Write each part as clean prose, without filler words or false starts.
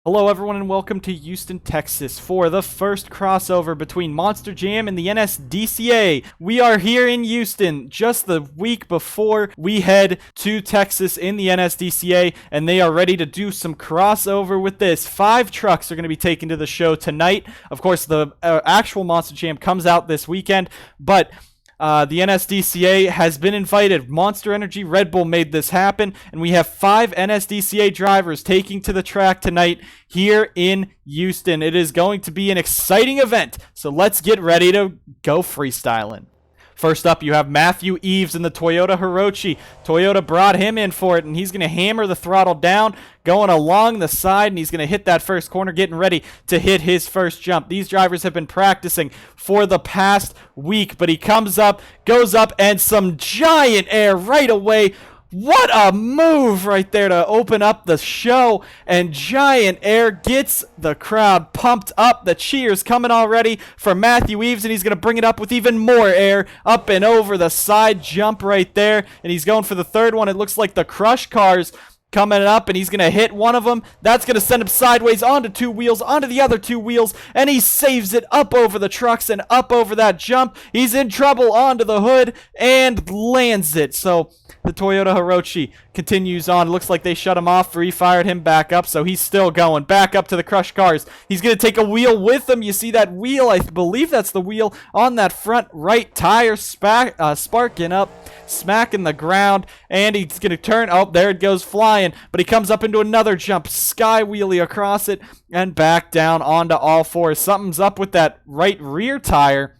Hello everyone and welcome to Houston, Texas for the first crossover between Monster Jam and the NSDCA. We are here in Houston just the week before we head to Texas in the NSDCA, and they are ready to do some crossover with this. 5 trucks are going to be taken to the show tonight. Of course, the actual Monster Jam comes out this weekend, but the NSDCA has been invited. Monster Energy Red Bull made this happen, and we have 5 NSDCA drivers taking to the track tonight here in Houston. It is going to be an exciting event, so let's get ready to go freestyling. First up, you have Matthew Eves in the Toyota Hirochi. Toyota brought him in for it, and he's going to hammer the throttle down, going along the side, and he's going to hit that first corner, getting ready to hit his first jump. These drivers have been practicing for the past week, but he comes up, goes up, and some giant air right away. What a move right there to open up the show, and giant air gets the crowd pumped up. The cheers coming already for Matthew Eves, and he's going to bring it up with even more air up and over the side jump right there, and he's going for the third one. It looks like the Crush Cars coming up, and he's going to hit one of them. That's going to send him sideways onto 2 wheels, onto the other 2 wheels, and he saves it up over the trucks and up over that jump. He's in trouble onto the hood and lands it. So the Toyota Hirochi continues on. It looks like they shut him off, refired him back up, so he's still going back up to the Crush Cars. He's going to take a wheel with him. You see that wheel? I believe that's the wheel on that front right tire, sparking up, smacking the ground, and he's going to turn. Oh, there it goes flying, but he comes up into another jump, sky wheelie across it, and back down onto all fours. Something's up with that right rear tire,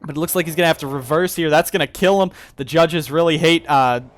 but it looks like he's going to have to reverse here. That's going to kill him. The judges really hate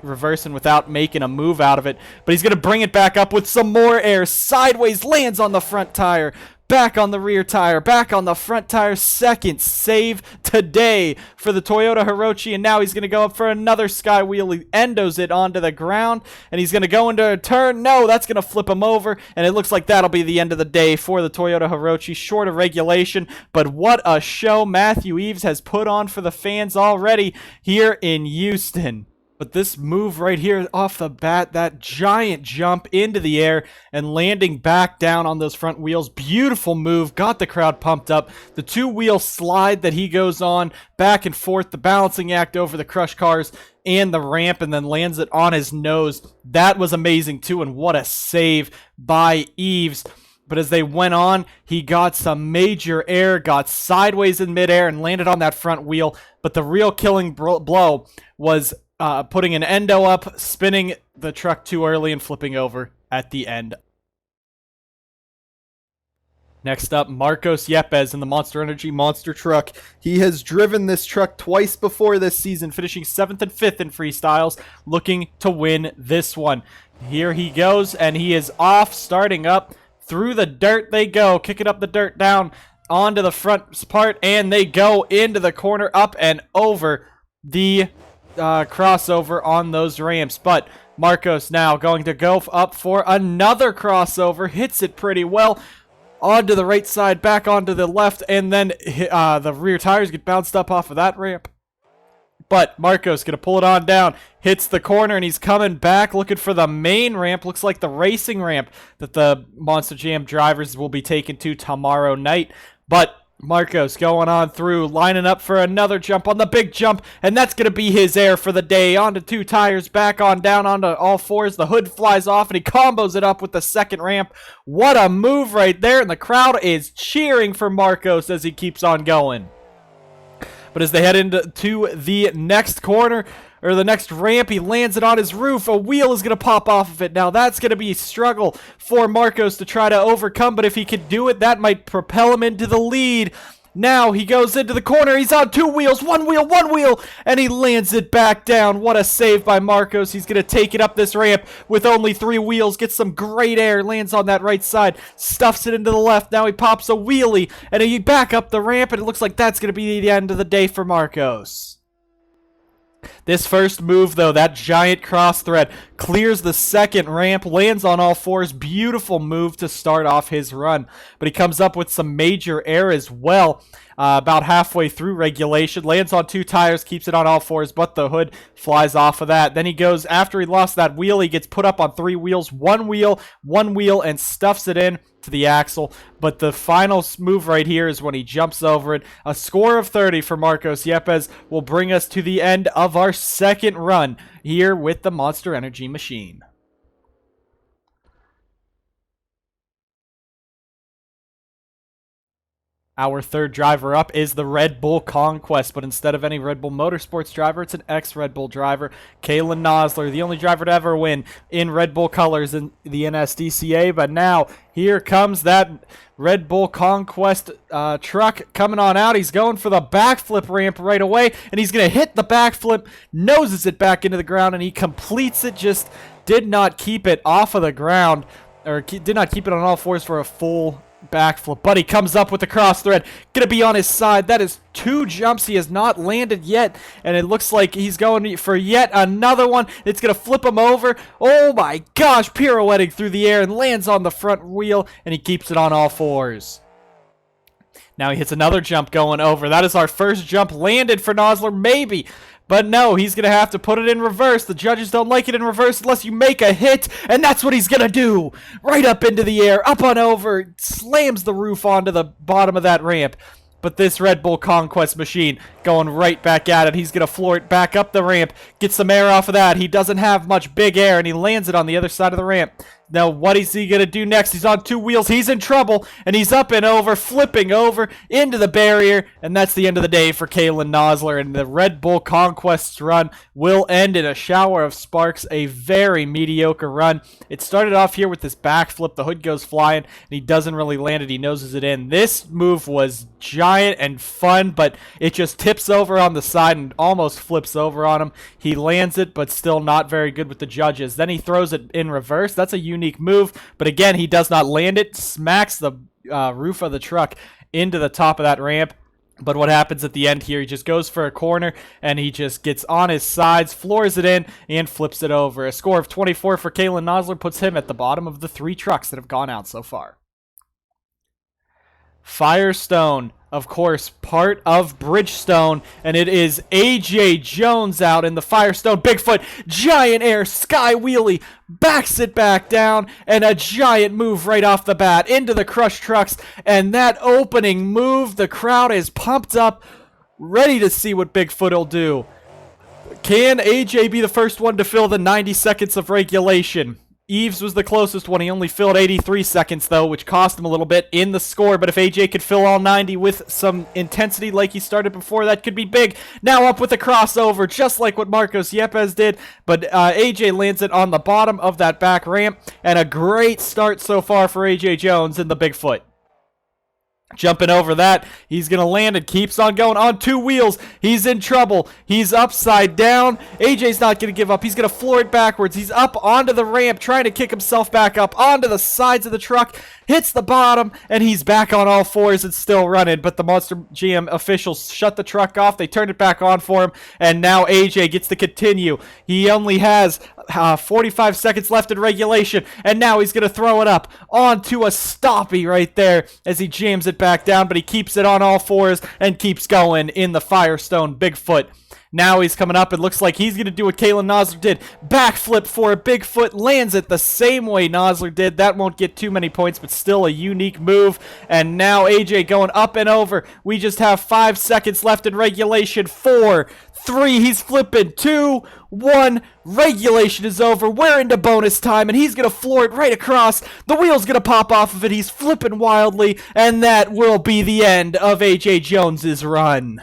reversing without making a move out of it. But he's going to bring it back up with some more air. Sideways, lands on the front tire. Back on the rear tire. Back on the front tire. Second save today for the Toyota Hirochi. And now he's going to go up for another sky wheel. He endos it onto the ground. And he's going to go into a turn. No, that's going to flip him over. And it looks like that'll be the end of the day for the Toyota Hirochi. Short of regulation. But what a show Matthew Eves has put on for the fans already here in Houston. But this move right here off the bat, that giant jump into the air and landing back down on those front wheels. Beautiful move. Got the crowd pumped up. The 2-wheel slide that he goes on back and forth. The balancing act over the Crush Cars and the ramp, and then lands it on his nose. That was amazing too, and what a save by Eves. But as they went on, he got some major air, got sideways in midair, and landed on that front wheel. But the real killing blow was putting an endo up, spinning the truck too early, and flipping over at the end. Next up, Marcos Yepes in the Monster Energy Monster Truck. He has driven this truck twice before this season, finishing 7th and 5th in freestyles, looking to win this one. Here he goes, and he is off, starting up. Through the dirt they go, kicking up the dirt down onto the front part, and they go into the corner, up and over the crossover on those ramps. But Marcos now going to go up for another crossover, hits it pretty well onto the right side, back onto the left, and then the rear tires get bounced up off of that ramp. But Marcos gonna pull it on down, hits the corner, and he's coming back looking for the main ramp. Looks like the racing ramp that the Monster Jam drivers will be taken to tomorrow night. But Marcos going on through, lining up for another jump on the big jump, and that's going to be his air for the day. Onto 2 tires, back on down onto all fours. The hood flies off, and he combos it up with the second ramp. What a move right there, and the crowd is cheering for Marcos as he keeps on going. But as they head into the next corner, or the next ramp, he lands it on his roof. A wheel is going to pop off of it. Now, that's going to be a struggle for Marcos to try to overcome, but if he can do it, that might propel him into the lead. Now, he goes into the corner. He's on 2 wheels, one wheel, and he lands it back down. What a save by Marcos. He's going to take it up this ramp with only 3 wheels, gets some great air, lands on that right side, stuffs it into the left. Now he pops a wheelie, and he back up the ramp, and it looks like that's going to be the end of the day for Marcos. This first move, though, that giant cross thread, clears the second ramp, lands on all fours. Beautiful move to start off his run. But he comes up with some major air as well about halfway through regulation, lands on 2 tires, keeps it on all 4s, but the hood flies off of that. Then he goes, after he lost that wheel, he gets put up on 3 wheels, one wheel, and stuffs it in to the axle. But the final move right here is when he jumps over it. A score of 30 for Marcos Yepes will bring us to the end of our second run here with the Monster Energy machine. Our third driver up is the Red Bull Conquest, but instead of any Red Bull Motorsports driver, it's an ex-Red Bull driver, Kalen Nosler, the only driver to ever win in Red Bull colors in the NSDCA. But now, here comes that Red Bull Conquest truck coming on out. He's going for the backflip ramp right away, and he's going to hit the backflip, noses it back into the ground, and he completes it, just did not keep it off of the ground, or did not keep it on all 4s for a full backflip, but he comes up with the cross thread. Gonna be on his side. That is 2 jumps he has not landed yet, and it looks like he's going for yet another one. It's gonna flip him over. Oh my gosh, pirouetting through the air and lands on the front wheel, and he keeps it on all 4s. Now he hits another jump going over. That is our first jump landed for Nosler, maybe. But no, he's going to have to put it in reverse. The judges don't like it in reverse unless you make a hit, and that's what he's going to do. Right up into the air, up on over, slams the roof onto the bottom of that ramp. But this Red Bull Conquest machine going right back at it. He's going to floor it back up the ramp, get some air off of that. He doesn't have much big air, and he lands it on the other side of the ramp. Now, what is he going to do next? He's on 2 wheels. He's in trouble, and he's up and over, flipping over into the barrier, and that's the end of the day for Kalen Nosler, and the Red Bull Conquest run will end in a shower of sparks, a very mediocre run. It started off here with this backflip. The hood goes flying, and he doesn't really land it. He noses it in. This move was giant and fun, but it just tips over on the side and almost flips over on him. He lands it, but still not very good with the judges. Then he throws it in reverse. That's a unique move, but again, he does not land it. Smacks the roof of the truck into the top of that ramp. But what happens at the end here, he just goes for a corner, and he just gets on his sides, floors it in, and flips it over. A score of 24 for Kalen Nosler puts him at the bottom of the 3 trucks that have gone out so far. Firestone, of course, part of Bridgestone, and it is AJ Jones out in the Firestone. Bigfoot, giant air, sky wheelie, backs it back down, and a giant move right off the bat into the Crush trucks, and that opening move, the crowd is pumped up, ready to see what Bigfoot will do. Can AJ be the first one to fill the 90 seconds of regulation? Eves was the closest one. He only filled 83 seconds, though, which cost him a little bit in the score. But if AJ could fill all 90 with some intensity like he started before, that could be big. Now up with a crossover, just like what Marcos Yepes did. But AJ lands it on the bottom of that back ramp. And a great start so far for AJ Jones in the Bigfoot. Jumping over that, he's going to land and keeps on going on 2 wheels. He's in trouble. He's upside down. AJ's not going to give up. He's going to floor it backwards. He's up onto the ramp, trying to kick himself back up onto the sides of the truck. Hits the bottom, and he's back on all 4s and still running. But the Monster GM officials shut the truck off. They turned it back on for him, and now AJ gets to continue. He only has 45 seconds left in regulation, and now he's going to throw it up onto a stoppie right there as he jams it back down, but he keeps it on all 4s and keeps going in the Firestone Bigfoot. Now he's coming up. It looks like he's going to do what Kalen Nosler did. Backflip for a Bigfoot. Lands it the same way Nosler did. That won't get too many points, but still a unique move. And now AJ going up and over. We just have 5 seconds left in regulation. 4, 3, he's flipping. 2, 1, regulation is over. We're into bonus time, and he's going to floor it right across. The wheel's going to pop off of it. He's flipping wildly, and that will be the end of AJ Jones's run.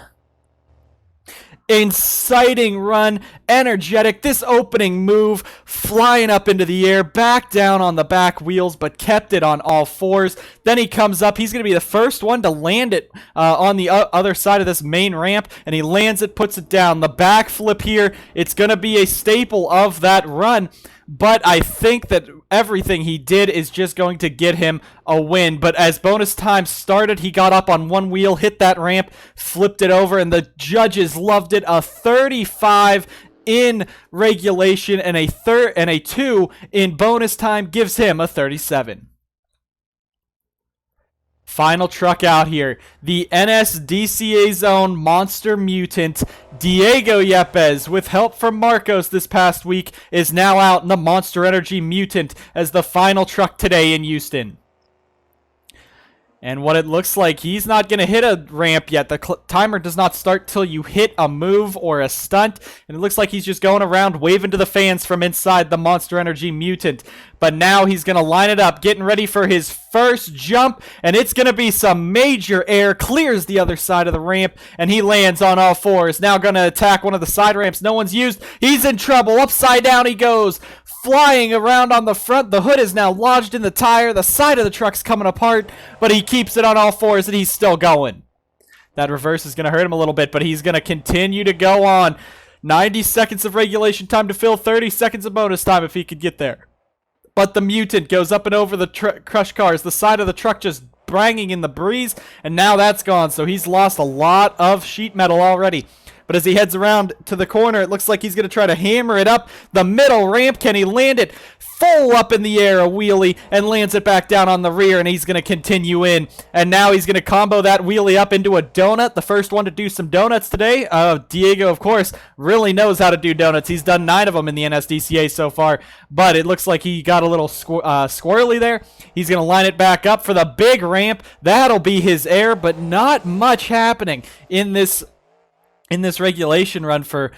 Inciting run, energetic, this opening move, flying up into the air, back down on the back wheels, but kept it on all 4s. Then he comes up, he's going to be the first one to land it on the other side of this main ramp, and he lands it, puts it down. The back flip here, it's going to be a staple of that run, but I think that everything he did is just going to get him a win. But as bonus time started, he got up on 1 wheel, hit that ramp, flipped it over, and the judges loved it. A 35 in regulation and a 2 in bonus time gives him a 37. final truck out here. The NSDCA's own monster mutant, Diego Yepes, with help from Marcos this past week, is now out in the Monster Energy Mutant as the final truck today in Houston. And what it looks like, he's not going to hit a ramp yet. The timer does not start till you hit a move or a stunt. And it looks like he's just going around waving to the fans from inside the Monster Energy Mutant. But now he's going to line it up, getting ready for his first jump. And it's going to be some major air. Clears the other side of the ramp. And he lands on all fours. Now going to attack one of the side ramps no one's used. He's in trouble. Upside down he goes. Flying around on the front. The hood is now lodged in the tire. The side of the truck's coming apart. But he keeps it on all fours and he's still going. That reverse is going to hurt him a little bit, but he's going to continue to go on. 90 seconds of regulation time to fill, 30 seconds of bonus time if he could get there. But the mutant goes up and over the crush cars. The side of the truck just banging in the breeze, and now that's gone. So he's lost a lot of sheet metal already. But as he heads around to the corner, it looks like he's going to try to hammer it up the middle ramp. Can he land it full up in the air, a wheelie, and lands it back down on the rear, and he's going to continue in. And now he's going to combo that wheelie up into a donut, the first one to do some donuts today. Diego, of course, really knows how to do donuts. He's done 9 of them in the NSDCA so far, but it looks like he got a little squirrely there. He's going to line it back up for the big ramp. That'll be his air, but not much happening in this regulation run for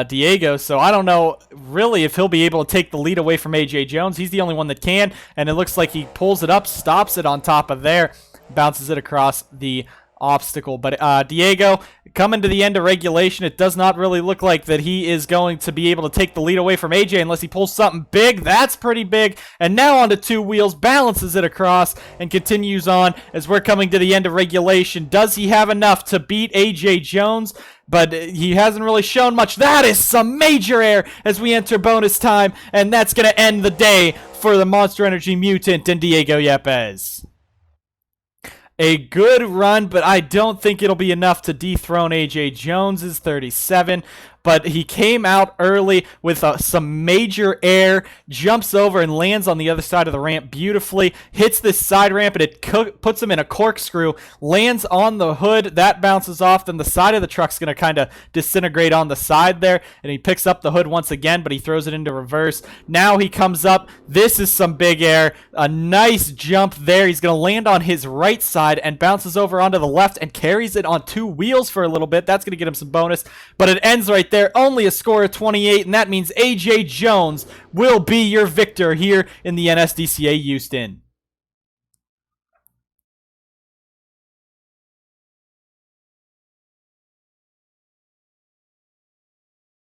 Diego, so I don't know really if he'll be able to take the lead away from AJ Jones. He's the only one that can, and it looks like he pulls it up, stops it on top of there, bounces it across the obstacle. But Diego, coming to the end of regulation, it does not really look like that he is going to be able to take the lead away from AJ unless he pulls something big. That's pretty big. And now onto 2 wheels, balances it across, and continues on as we're coming to the end of regulation. Does he have enough to beat AJ Jones? But he hasn't really shown much. That is some major air as we enter bonus time, and that's going to end the day for the Monster Energy Mutant and Diego Yepes. A good run, but I don't think it'll be enough to dethrone AJ Jones's 37. But he came out early with some major air, jumps over and lands on the other side of the ramp beautifully, hits this side ramp, and it puts him in a corkscrew, lands on the hood, that bounces off, then the side of the truck's going to kind of disintegrate on the side there, and he picks up the hood once again, but he throws it into reverse. Now he comes up, this is some big air, a nice jump there, he's going to land on his right side and bounces over onto the left and carries it on 2 wheels for a little bit. That's going to get him some bonus, but it ends right there. Only a score of 28, and that means AJ Jones will be your victor here in the NSDCA Houston.